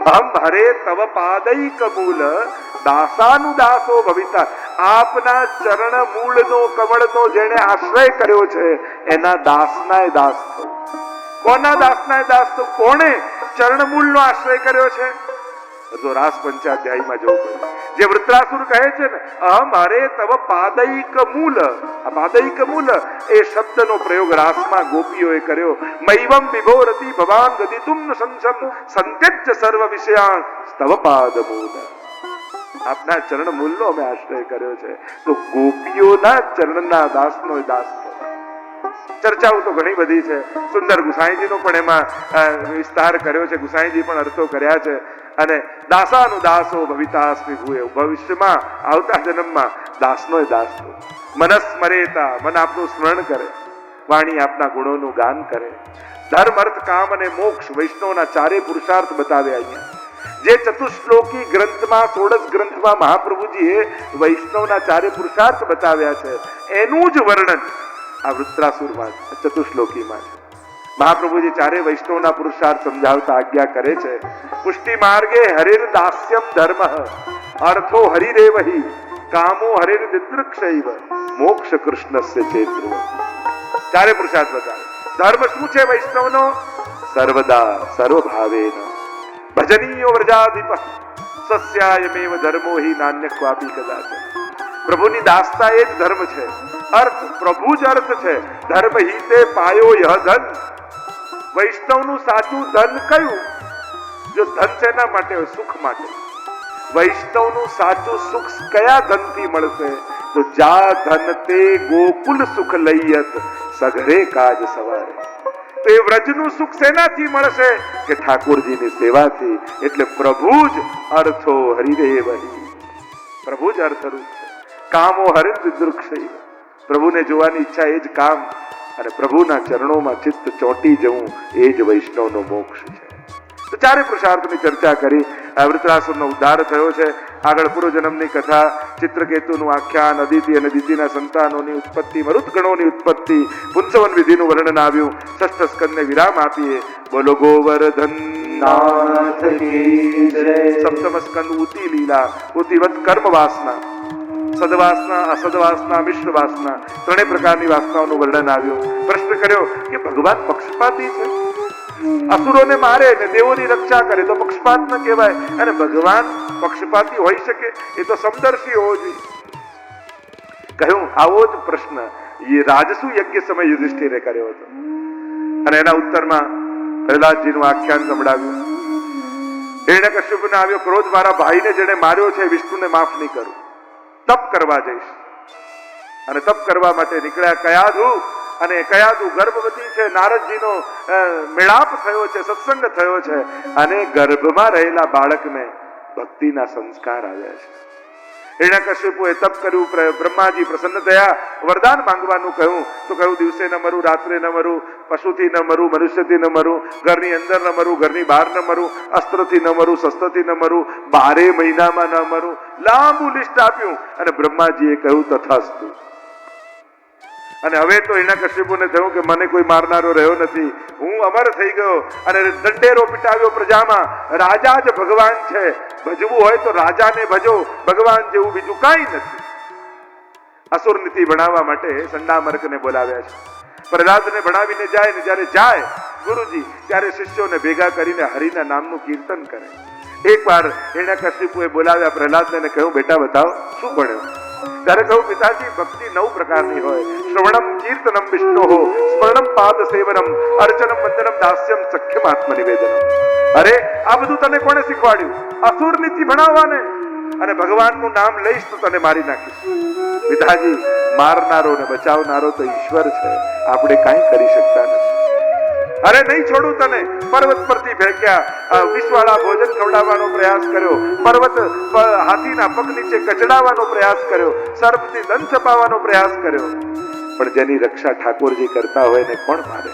હમ હરે તવ પાદૈક મૂલ દાસાનુદાસો ભવિતા. આપના ચરણ મૂળનો કમળનો જેણે આશ્રય કર્યો છે એના દાસનાય દાસ થો. કોના દાસનાય દાસ થો? કોણે ચરણ મૂળનો આશ્રય કર્યો છે? તો રાસ પંચાધ્યાયમાં જવું પડે. જે વૃત્રાસુર કહે છે ને અહમ હરે તવ પાદૈક મૂલ, આ પાદૈક મૂલ એ શબ્દનો પ્રયોગ રાસમાં ગોપીઓએ કર્યો. મૈવમ વિભોરતિ ભવાન ગદિતુમ સંસમ સંત્યજ્ય સર્વ વિષયાન તવ પાદ મૂલ. આપના ચરણ મૂલનો અમે આશ્રય કર્યો છે. તો ગોપીઓના ચરણના દાસનો દાસ. ચર્ચાઓ તો ઘણી બધી છે. સુંદર ગુસાઈજીનો પણ એમાં વિસ્તાર કર્યો છે. ગુસાઈજી પણ અર્થો કર્યા છે. અને દાસાનું દાસો ભવિતાસ્મિ ભૂય, ભવિષ્યમાં આવતા જન્મમાં દાસનો દાસ થો. મનસ્મરેતા, મન આપનું સ્મરણ કરે, વાણી આપના ગુણોનું ગાન કરે. ધર્મ અર્થ કામ અને મોક્ષ વૈષ્ણવના ચારે પુરુષાર્થ બતાવ્યા અહીંયા. જે ચતુશ્લોકી ગ્રંથમાં 16 ગ્રંથમાં મહાપ્રભુજીએ વૈષ્ણવના ચારે પુરુષાર્થ બતાવ્યા છે એનું જ વર્ણન આ વૃત્રાસુરમાં ચતુશ્લોકીમાં છે. મહાપ્રભુજી ચારે વૈષ્ણવના પુરુષાર્થ સમજાવતા આજ્ઞા કરે છે. પુષ્ટિ માર્ગે હરિર દાસ્યમ ધર્મ, અર્થો હરિરેવહિ, કામો હરિર દિદૃક્ષૈવ, મોક્ષ કૃષ્ણસ્ય ચેત્રુવ. ચારે પુરુષાર્થ બતાવે. ધર્મ શું છે વૈષ્ણવનો? સર્વદા સર્વભાવેન ભજનીયો વ્રજાધિપ સસ્યાયમેવ ધર્મો હિ નાન્ય ક્વાપી કદાચ. પ્રભુની દાસતા એ જ ધર્મ છે. અર્થ પ્રભુ જ અર્થ છે. ધર્મ હિતે પાયો યહ ધન. વૈષ્ણવનું સાચું ધન કયું? જો ધન શેના માટે હોય? સુખ માટે. વૈષ્ણવનું સાચું સુખ કયા ધનથી મળશે? તો જા ધન તે ગોકુલ સુખ લઈયત સઘરે કાજ સવારે. તો એ વ્રજનું સુખ શેનાથી મળશે? કે ઠાકોરજીની સેવાથી. એટલે પ્રભુ જ અર્થો હરિરેવહિ. પ્રભુ જ અર્થરૂપ છે. કામો હરિર દિદૃક્ષૈવ. પ્રભુને જોવાની ઈચ્છા એ જ કામ. અને પ્રભુના ચરણોમાં ચિત્ત ચોંટી જવું એ જ વૈષ્ણવનો મોક્ષ છે. તો ચારે પુરુષાર્થની ચર્ચા કરી. વૃત્રાસુરનો ઉદ્ધાર થયો છે. આગળ પૂર્વજન્મની કથા, ચિત્રકેતુનું આખ્યાન, અદિતિ અને દિતિના સંતાનોની ઉત્પત્તિ, મરુતગણોની ઉત્પત્તિ, પુંસવન વિધિનું વર્ણન આવ્યું. ષષ્ઠ સ્કંદને વિરામ આપીએ. બોલો ગોવર્ધન નાથ કી જય. સપ્તમ સ્કંદ ઉતિ લીલા, ઉતિવત કર્મ વાસના, સદવાસના, અસદવાસના, મિશ્ર વાસના, ત્રણેય પ્રકારની વાસનાઓનું વર્ણન આવ્યું. પ્રશ્ન કર્યો કે ભગવાન પક્ષપાતી છે? અસુરોને મારે ને દેવોની રક્ષા કરે તો પક્ષપાત ન કહેવાય? અને ભગવાન પક્ષપાતી હોઈ શકે? એ તો સમદર્શી હોવો જોઈએ. કહ્યું આવો જ પ્રશ્ન એ રાજસુ યજ્ઞ સમય યુધિષ્ઠિરે કર્યો હતો. અને એના ઉત્તરમાં પ્રહલાદજીનું આખ્યાન સંભળાવ્યું. હિરણ્યકશ્યપને આવ્યો ક્રોધ, મારા ભાઈને જેને માર્યો છે વિષ્ણુને માફ નહીં કરું, તપ કરવા જઈશ. અને તપ કરવા માટે નીકળ્યા. કયાધુ, અને કયાધુ ગર્ભવતી છે. નારદજીનો મેળાપ થયો છે, સત્સંગ થયો છે. અને ગર્ભમાં રહેલા બાળકને ભક્તિના સંસ્કાર આવ્યા છે. હિરણ્યકશ્યપુએ તપ કર્યું. બ્રહ્માજી પ્રસન્ન થયા. વરદાન માંગવાનું કહ્યું તો કહ્યું દિવસે ન મરું, રાત્રે ન મરું, પશુથી ન મરું, મનુષ્યથી ન મરું, ઘરની અંદર ન મરું, ઘરની બહાર ન મરું, અસ્ત્રથી ન મરું, શસ્ત્રથી ન મરું, 12 મહિનામાં ન મરું. લાંબુ લિસ્ટ આપ્યું. અને બ્રહ્માજીએ કહ્યું તથાસ્તુ. અને હવે તો હિરણ્યકશ્યપુને થયું કે મને કોઈ મારનારો રહ્યો નથી, હું અમર થઈ ગયો. અને દંડેરો પીટાવ્યો પ્રજામાં. રાજા જ ભગવાન છે, ભજવું હોય તો રાજાને ભજો, ભગવાન જેવું બીજું કાંઈ નથી. અસુર નીતિ ભણાવવા માટે સંડામર્કને બોલાવ્યા છે. પ્રહલાદને ભણાવીને જાય ને જ્યારે જાય ગુરુજી ત્યારે શિષ્યોને ભેગા કરીને હરિના નામનું કીર્તન કરે. એકવાર હિરણ્યકશ્યપુએ બોલાવ્યા પ્રહલાદને, કહ્યું બેટા બતાવો શું ભણ્યો? ત્યારે કહું પિતાજી ભક્તિ 9 પ્રકારની હોય. શ્રવણમ કીર્તનમ વિષ્ણોઃ, સ્મરણમ પાદ સેવનમ, અર્ચનમ વંદનમ દાસ્યમ સખ્યમ આત્મનિવેદનમ. અરે આ બધું તને કોણે શીખવાડ્યું? અસુર નીતિ ભણાવવાને. અને ભગવાનનું નામ લઈશ તો તને મારી નાખીશ. પિતાજી મારનારો ને બચાવનારો તો ઈશ્વર છે, આપણે કાંઈ કરી શકતા નથી. અરે નહીં છોડું તને. પર્વત પરથી ફેંક્યા, વિષવાળા ભોજન ખવડાવવાનો પ્રયાસ કર્યો, પર્વત હાથીના પગ નીચે કચડાવવાનો પ્રયાસ કર્યો, સર્પથી દંત છપાવવાનો પ્રયાસ કર્યો. પણ જેની રક્ષા ઠાકોરજી કરતા હોય ને કોણ મારે?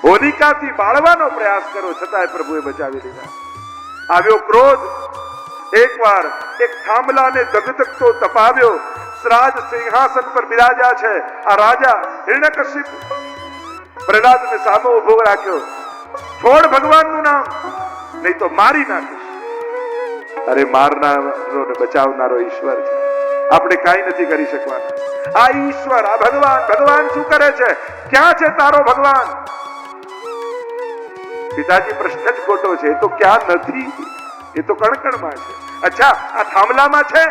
હોલિકાથી બાળવાનો પ્રયાસ કર્યો, છતાંય પ્રભુએ બચાવી લીધા. આવ્યો ક્રોધ. એકવાર એક થાંભલાને ધગધગતો તપાવ્યો. શ્રાજ સિંહાસન પર બિરાજ્યા છે આ રાજા હિરણ્યકશિપુ. પ્રહલાદને સામો ઉભો રાખ્યો. છોડ ભગવાનનું નામ, નહીં તો મારી નાખીશ. અરે મારનારો ને બચાવનારો ઈશ્વર છે, આપણે કાંઈ નથી કરી શકવાના. આ ઈશ્વર, આ ભગવાન શું કરે છે? ક્યાં છે તારો ભગવાન? પિતાજી પ્રશ્ન જ ખોટો છે. એ તો ક્યાં નથી, એ તો કણકણમાં છે. અચ્છા, આ થાંભલામાં છે?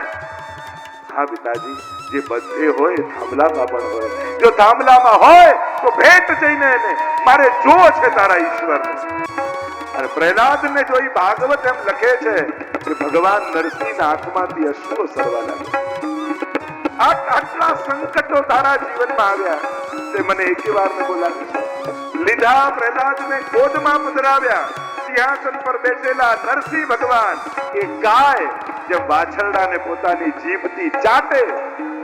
હા પિતાજી, જે બધે હોય થાંભલામાં પણ હોય. જો થાંભલામાં હોય તો ભેટ જઈને એને મારે જોવો છે તારા ઈશ્વરને. અને પ્રહલાદને જોઈ ભાગવત એમ લખે છે કે ભગવાન નરસિંહના આંખમાંથી અશ્રુ સરવા લાગ્યા. આટલા સંકટો તારા જીવનમાં આવ્યા તે મને એકે વાર ને બોલાવી લીધા. પ્રહલાદને ગોદમાં પધરાવ્યા. સિંહાસન પર બેસેલા નરસિંહ ભગવાન એ ગાય જેમ વાછરડાને પોતાની જીભથી ચાટે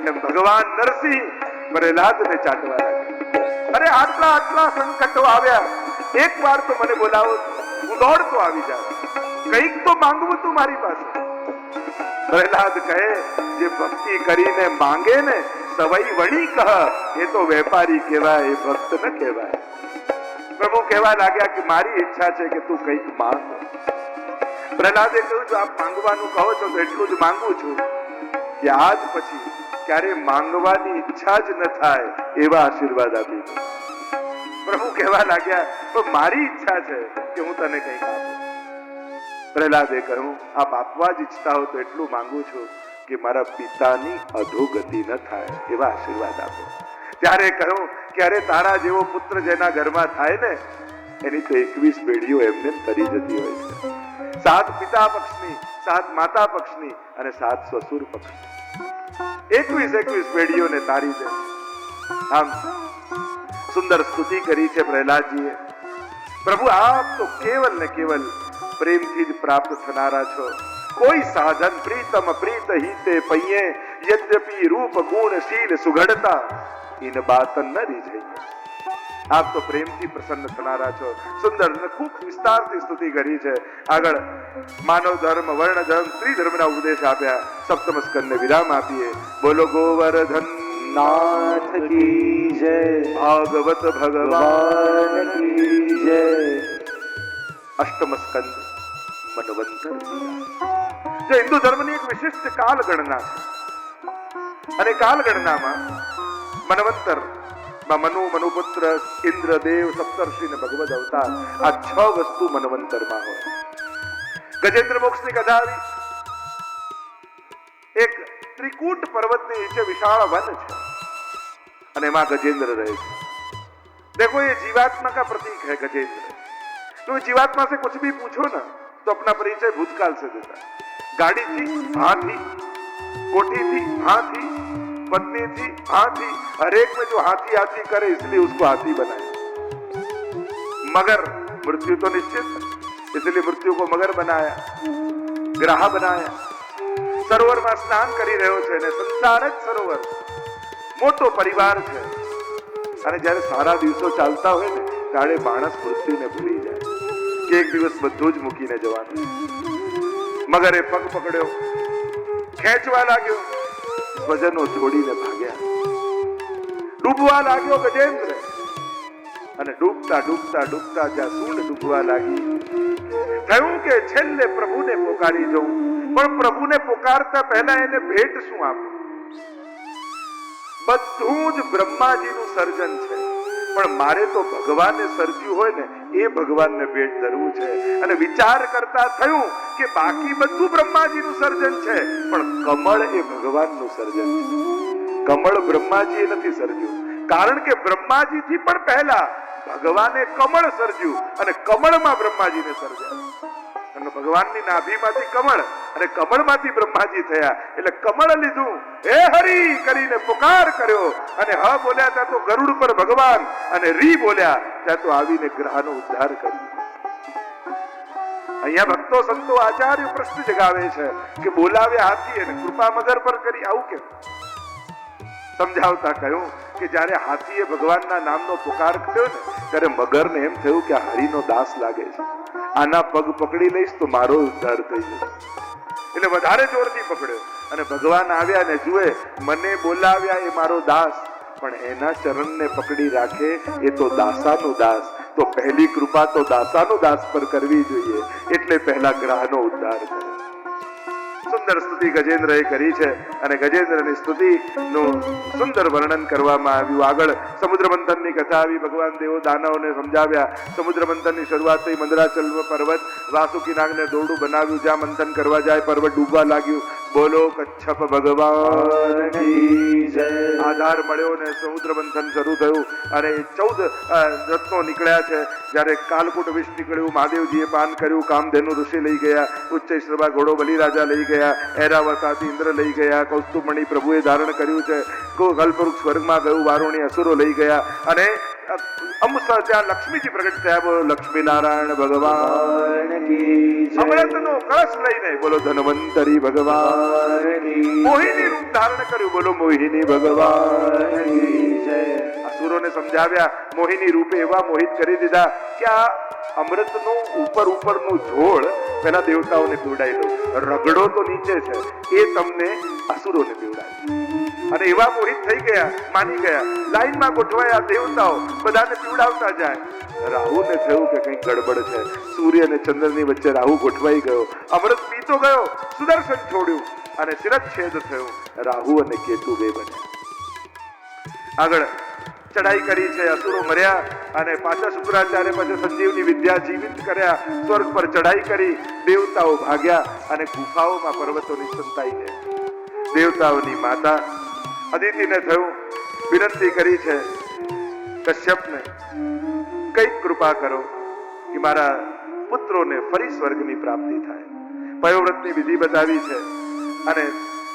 એમ ભગવાન નરસિંહ પ્રહલાદને ચાટવા લાગ્યા. અરે આટલા સંકટો આવ્યા, એક વાર તો મને બોલાવો, હું દોડતો આવી જાઉં. કંઈક તો માંગવું તું મારી પાસે. પ્રહલાદ કહે, જે ભક્તિ કરીને માંગે ને સવઈ વણી કહ, એ તો વેપારી કહેવાય, એ ભક્ત ન કહેવાય. પ્રભુ કહેવા લાગ્યા કે મારી ઈચ્છા છે કે તું કંઈક માંગ. પ્રહલાદે કહ્યું, જો આપ માંગવાનું કહો છો તો એટલું જ માંગુ છું કે આજ પછી ક્યારે માંગવાની ઈચ્છા જ ન થાય એવા આશીર્વાદ આપી દો. પ્રભુ કહેવા લાગ્યા, તો મારી ઈચ્છા છે કે હું તને કંઈક આપું. પ્રહલાદે કહ્યું, આપ આપવા જ ઈચ્છતા હો તો એટલું માંગુ છું કે મારા પિતાની અધોગતિ ન થાય એવા આશીર્વાદ આપો. ત્યારે કહ્યું કે અરે તારા જેવો પુત્ર જેના ઘરમાં થાય ને એની તો 21 પેઢીઓ એમને તરી જતી હોય છે. 7 પિતા પક્ષની, 7 માતા પક્ષની અને 7 સસુર પક્ષની. 21 પેઢીઓને તારી દે. આમ સુંદર સ્તુતિ કરી છે પ્રહલાદજીએ. પ્રભુ આપ તો કેવલ ને કેવલ પ્રેમથી જ પ્રાપ્ત થનારા છો. કોઈ સાધન પ્રીતમ પ્રીત હિતે પૈયે, યદ્યપિ રૂપ ગુણ શીલ સુઘડતા ઇન બાતન ન રીઝે. આપ તો પ્રેમથી પ્રસન્ન થનારા છો. સુંદર ને ખૂબ વિસ્તારથી સ્તુતિ કરી છે. આગળ માનવ ધર્મ, વર્ણ ધર્મ, સ્ત્રી ધર્મના ઉપદેશ આપ્યા. સપ્તમ સ્કંદને વિરામ આપીએ. બોલો ગોવર્ધન નાથ કી જય, ભાગવત ભગવાન કી જય. અષ્ટમ સ્કંદ મનવંતર. જે હિન્દુ ધર્મની એક વિશિષ્ટ કાલ ગણના છે અને કાલ ગણનામાં મનવંતર મનુ, મનુપુત્ર, ઇન્દ્ર, દેવ, સપ્તર્ષિ ને ભગવદ અવતાર, આ 6 વસ્તુ મનવંતરમાં હોય. ગજેન્દ્ર મોક્ષની કથા આવી. એક ત્રિકૂટ પર્વતની નીચે વિશાળ વન છે અને એમાં ગजेंद्र रहे थे. देखो ये जीवात्मा का प्रतीक है गजेंद्र. तो जीवात्मा से कुछ भी पूछो ना तो अपना परिचय भूतकाल से देता है. गाड़ी थी, हाँ थी. कोठी थी, हाँ थी. पत्नी थी, हाँ थी. हर एक में जो हाथी हाथी करे इसलिए उसको हाथी बनाया. मगर मृत्यु तो निश्चित है इसलिए मृत्यु को मगर बनाया. ग्राह बनाया. सरोवर में स्नान કરી રહ્યો છે ને સંસાર જ સરોવર, મોટો પરિવાર છે. અને જ્યારે સારા દિવસો ચાલતા હોય ને ત્યારે માણસ મૃત્યુને ભૂલી જાય કે એક દિવસ બધું જ મૂકીને જવાનું. મગરે પગ પકડ્યો, ખેંચવા લાગ્યો, સ્વજનો છોડીને ભાગ્યા. ડૂબવા લાગ્યો ગજેન્દ્ર અને ડૂબતા ડૂબતા ડૂબતા જ્યાં સૂંઢ ડૂબવા લાગી, થયું કે છેલ્લે પ્રભુને પોકારી જવું. પણ પ્રભુને પોકારતા પહેલા એને ભેટ શું આપું? બધું જ બ્રહ્માજીનું સર્જન છે પણ મારે તો ભગવાને સર્જ્યું હોય ને એ ભગવાનને ભેટ ધરવું છે. અને વિચાર કરતા થયું કે બાકી બધું બ્રહ્માજીનું સર્જન છે પણ કમળ એ ભગવાનનું સર્જન છે. કમળ બ્રહ્માજીએ નથી સર્જ્યું, કારણ કે બ્રહ્માજીથી પણ પહેલા ભગવાને કમળ સર્જ્યું અને કમળમાં બ્રહ્માજીને સર્જ્યા. અને ભગવાનની નાભીમાંથી કમળ અને કમળમાંથી બ્રહ્માજી થયા. એટલે કમળ લીધું, હે હરિ કરીને પુકાર કર્યો અને હ બોલ્યા ત્યાં તો ગરુડ પર ભગવાન અને રી બોલ્યા ત્યાં તો આવીને ગ્રહનો ઉદ્ધાર કર્યો. અહીંયા ભક્તો સંતો આચાર્ય પ્રશ્ન જગાવે છે કે બોલાવ્યા હાથી અને કૃપા મગર પર કરી, આવું કેમ? સમજાવતા કહ્યું કે જ્યારે હાથીએ ભગવાનના નામનો પુકાર કર્યો ને ત્યારે મગરને એમ થયું કે આ હરિનો દાસ લાગે છે, આના પગ પકડી લઈશ તો મારો ઉદ્ધાર થઈ જશે. એટલે વધારે જોરથી પકડ્યો અને ભગવાન આવ્યા ને જુએ મને બોલાવ્યા એ મારો દાસ, પણ એના ચરણને પકડી રાખે એ તો દાસાનો દાસ. તો પહેલી કૃપા તો દાસાનો દાસ પર કરવી જોઈએ. એટલે પહેલા ગ્રહનો ઉદ્ધાર કરે. સુંદર સ્તુતિ ગજેન્દ્રએ કરી છે અને ગજેન્દ્રની સ્તુતિનું સુંદર વર્ણન કરવામાં આવ્યું. આગળ સમુદ્ર મંથનની કથા આવી. ભગવાન દેવો દાનવોને સમજાવ્યા. સમુદ્ર મંથનની શરૂઆત થઈ. મંદરાચલ પર્વત વાસુકી નાગને દોરડું બનાવ્યું. જ્યાં મંથન કરવા જાય પર્વત ડૂબવા લાગ્યું. બોલો કચ્છપ ભગવાન કી જય. આધાર મળ્યો ને સમુદ્ર મંથન શરૂ થયું અને 14 રત્નો નીકળ્યા છે. જ્યારે કાલકૂટ વિષ નીકળ્યું, મહાદેવજીએ પાન કર્યું, કામધેનુ ઋષિ લઈ ગયા, ઉચ્ચૈશ્રવા ઘોડો બલિરાજા લઈ ગયા, ઐરાવતાથી ઇન્દ્ર લઈ ગયા, કૌસ્તુભમણિ પ્રભુએ ધારણ કર્યું છે, કલ્પવૃક્ષ સ્વર્ગમાં ગયું, વારુણી અસુરો લઈ ગયા અને અમસા ત્યાં લક્ષ્મીજી પ્રગટ થયા. બોલો લક્ષ્મી નારાયણ ભગવાન કી જય. અમૃતનો કળશ લઈને બોલો ધન્વંતરી ભગવાન કી. મોહિની રૂપ ધારણ કર્યું. બોલો મોહિની ભગવાન કી જય. અસુરોને સમજાવ્યા. મોહિની રૂપે એવા મોહિત કરી દીધા કે આ અમૃતનું ઉપરનું ઝોળ પેલા દેવતાઓને પીવડાવી દો, રગડો તો નીચે છે, એ તમને અસુરોને પીવડાવી. અને એવા મોહિત થઈ ગયા, માની ગયા. લાઈનમાં ગોઠવાયા દેવતાઓ, બધાને પીવડાવતા જાય. રાહુને થયું કે કંઈક ગડબડ છે. સૂર્ય અને ચંદ્રની વચ્ચે રાહુ ગોઠવાઈ ગયો. અમૃત પીતો ગયો, સુદર્શન છોડ્યું અને શિરચ્છેદ થયું. રાહુ અને કેતુ બે બન્યા. આગળ ચડાઈ કરી છે. અસુરો મર્યા અને પાછા શુક્રાચાર્ય પછી સંજીવની વિદ્યા જીવિત કર્યા. સ્વર્ગ પર ચડાઈ કરી. દેવતાઓ ભાગ્યા અને ગુફાઓમાં પર્વતોની સંતાઈ છે. દેવતાઓની માતા અદિતિને થયું, વિનંતી કરી છે કશ્યપને, કઈક કૃપા કરો કે મારા પુત્રોને ફરી સ્વર્ગની પ્રાપ્તિ થાય. પયોવ્રતની વિધિ બતાવી છે અને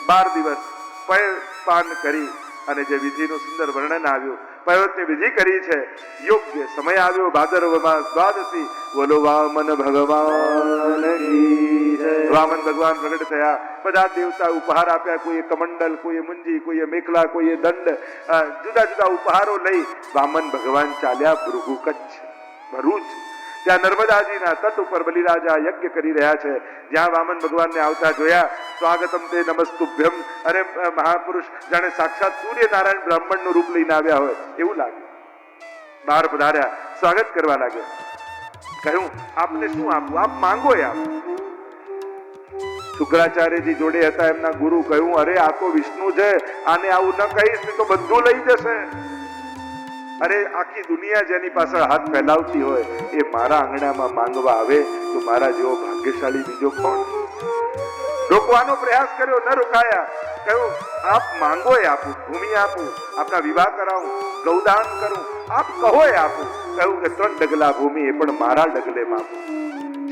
12 દિવસ પય પાન કરી અને જે વિધિનું સુંદર વર્ણન આવ્યું. પયોવ્રતની વિધિ કરી છે. યોગ્ય સમય આવ્યો ભાદરવમાં દ્વાદશી. બોલો વામન ભગવાન કી જય. વામન ભગવાન પ્રગટ થયા. બધા દેવતા ઉપહાર આપ્યા. કોઈએ કમંડલ, કોઈએ મુંજી, કોઈએ મેખલા, કોઈએ દંડ, જુદા જુદા ઉપહારો લઈ વામન ભગવાન ચાલ્યા ભૃગુ કચ્છ, ભરૂચ. ત્યાં નર્મદાજીના તટ ઉપર બલિરાજા યજ્ઞ કરી રહ્યા છે. જ્યાં વામન ભગવાનને આવતા જોયા, સ્વાગતમ તે નમસ્તુભ્યમ. અરે મહાપુરુષ જાણે સાક્ષાત સૂર્યનારાયણ બ્રાહ્મણનું રૂપ લઈને આવ્યા હોય એવું લાગ્યું. બહાર પધાર્યા, સ્વાગત કરવા લાગ્યા. કહ્યું આપને શું આપવું, આપ માંગો આપ. શુક્રાચાર્યજી જોડે હતા એમના ગુરુ. કહ્યું અરે આ તો વિષ્ણુ છે, આને આવું ન કહીશ તો બધું લઈ જશે. અરે આખી દુનિયા જેની પાછળ હાથ ફેલાવતી હોય એ મારા આંગણામાં માંગવા આવે તો મારા જેવો ભાગ્યશાળી બીજો કોણ? રોકવાનો પ્રયાસ કર્યો, ન રોકાયા. કહ્યું આપ માંગો એ આપું, ભૂમિ આપું, આપના વિવાહ કરાવું, ગૌદાન કરું, આપ કહો એ આપું. કહ્યું કે 3 ડગલા ભૂમિ એ પણ મારા ડગલે માપું.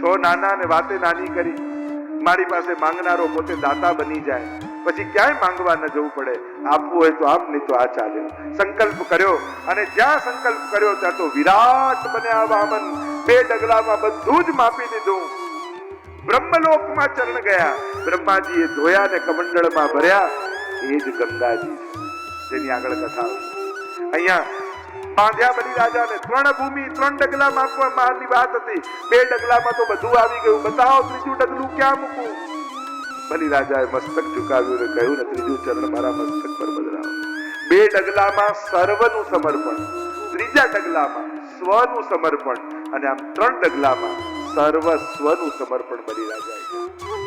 6 નાના ને વાતે નાની કરી. મારી પાસે માંગનારો પોતે દાતા બની જાય, પછી ક્યાંય માંગવા ન જવું પડે. આપવું હોય તો આપ, નહીં તો આ ચાલે. સંકલ્પ કર્યો અને જ્યાં સંકલ્પ કર્યો ત્યાં તો વિરાટ બન્યા વામન. 2 ડગલામાં બધું જ માપી દીધું. બ્રહ્મલોકમાં ચરણ ગયા. બ્રહ્માજીએ ધોયા ને કમંડળમાં ભર્યા. એ જ ગંગાજી છે જેની આગળ કથા આવશે. અહીંયા બાંધ્યા બલિરાજાને. 3 ભૂમિ 3 ડગલા માપવા મહાનની વાત હતી. 2 ડગલામાં તો બધું આવી ગયું. બતાવો ત્રીજું ડગલું ક્યાં મૂકવું? બલિરાજાએ મસ્તક ઝુકાવ્યું અને કહ્યું ને ત્રીજું ચરણ મારા મસ્તક પર બદલાવો. 2 ડગલામાં સર્વનું સમર્પણ, 3જા ડગલામાં સ્વનું સમર્પણ અને આમ 3 ડગલામાં સર્વસ્વનું સમર્પણ બલિરાજાએ.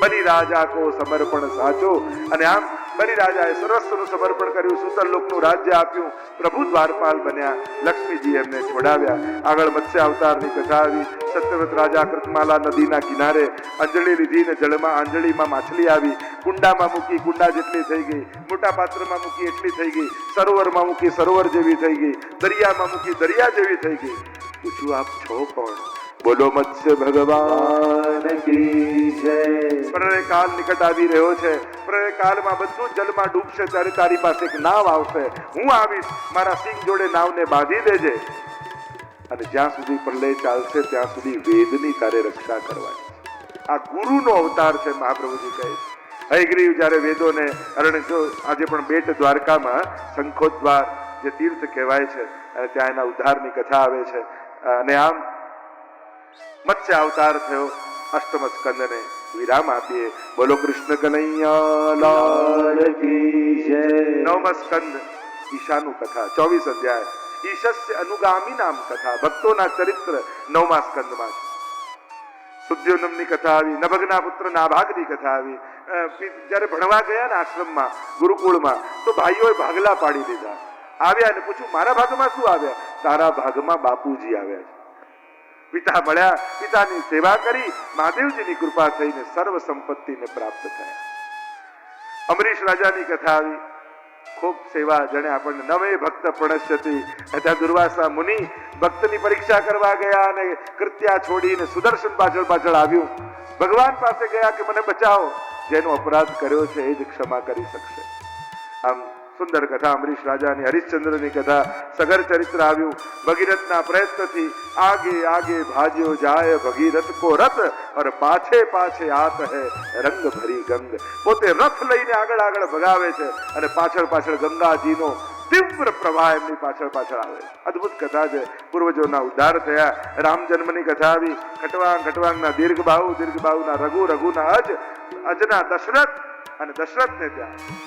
બલિરાજા કો સમર્પણ સાચો. અને આમ બલિરાજાએ સર્વસ્વનું સમર્પણ કર્યું. સુતરલોકનું રાજ્ય આપ્યું. પ્રભુ દ્વારપાલ બન્યા. લક્ષ્મીજી એમને છોડાવ્યા. આગળ મત્સ્ય અવતારની કથા આવી. સત્યવ્રત રાજા કૃતમાલા નદીના કિનારે અંજળી લીધી ને જળમાં આંજળીમાં માછલી આવી. કુંડામાં મૂકી, કુંડા જેટલી થઈ ગઈ. મોટા પાત્રમાં મૂકી, એટલી થઈ ગઈ. સરોવરમાં મૂકી, સરોવર જેવી થઈ ગઈ. દરિયામાં મૂકી, દરિયા જેવી થઈ ગઈ. પૂછું આપ છો કોણ? બોલો મત્સ્ય ભગવાન કી જય. પ્રલય કાળ નિકટ આવી રહ્યો છે. પ્રલય કાળમાં બધું જલમાં ડૂબશે ત્યારે તારી પાસે એક નાવ આવશે. હું આવીશ, મારા સિંહ જોડે નાવને બાંધી દેજે. અને જ્યાં સુધી પ્રલય ચાલશે ત્યાં સુધી વેદની તારે રક્ષા કરવાની. આ ગુરુનો અવતાર છે. મહાપ્રભુજી કહે છે હયગ્રીવ જ્યારે વેદોને અરણ્ય જો આજે પણ બેટ દ્વારકામાં શંખોદ્વાર જે તીર્થ કહેવાય છે અને ત્યાં એના ઉદ્ધારની કથા આવે છે. અને આમ મત્સ્ય અવતાર થયો. અષ્ટમ સ્કંદને વિરામ આપીએ. બોલો કૃષ્ણ કનૈયા લાલ કી જય. 9મા સ્કંદ ઈશાનું કથા, 24 અધ્યાય. ઈશસ્ય અનુગામી નામ કથા, ભક્તોના ચરિત્ર 9મા સ્કંદમાં. સુદ્યોનમની કથા આવી, નભગના પુત્ર નાભાગની કથા આવી. જ્યારે ભણવા ગયા ને આશ્રમમાં, ગુરુકુળમાં, તો ભાઈઓએ ભાગલા પાડી દીધા. આવ્યા ને પૂછ્યું, મારા ભાગમાં શું આવ્યા? તારા ભાગમાં બાપુજી આવ્યા છે. પિતા મળ્યા, પિતાની સેવા કરી, મહાદેવજીની કૃપા થઈને સર્વ સંપત્તિને પ્રાપ્ત થયા. અમરીશ રાજાની કથા આવી, ખૂબ સેવા, જેને આપણને નવે ભક્ત પ્રણશ્યતિ. ત્યાં દુર્વાસા મુનિ ભક્તની પરીક્ષા કરવા ગયા અને કૃત્યા છોડીને સુદર્શન પાછળ પાછળ આવ્યું. ભગવાન પાસે ગયા કે મને બચાવો, જેનો અપરાધ કર્યો છે એ જ ક્ષમા કરી શકશે. આમ સુંદર કથા અમરીશ રાજાની. હરિશ્ચંદ્રની કથા, સગર ચરિત્ર આવ્યું. ભગીરથના પ્રયત્નથી આગે આગે ભાજ્યો જાય ભગીરથ કો રથ, और પાછે પાછે આત હૈ રંગ ભરી ગંગ. પોતે રથ લઈને આગળ આગળ ભગાવે છે અને પાછળ પાછળ ગંગાજીનો તીવ્ર પ્રવાહ એમની પાછળ પાછળ આવે. અદ્ભુત કથા છે. પૂર્વજોના ઉદ્ધાર થયા. રામ જન્મની કથા આવી. ખટવાંગના દીર્ઘબાહુ, દીર્ઘબાહુના રઘુ, રઘુના અજના દશરથ અને દશરથને ત્યાં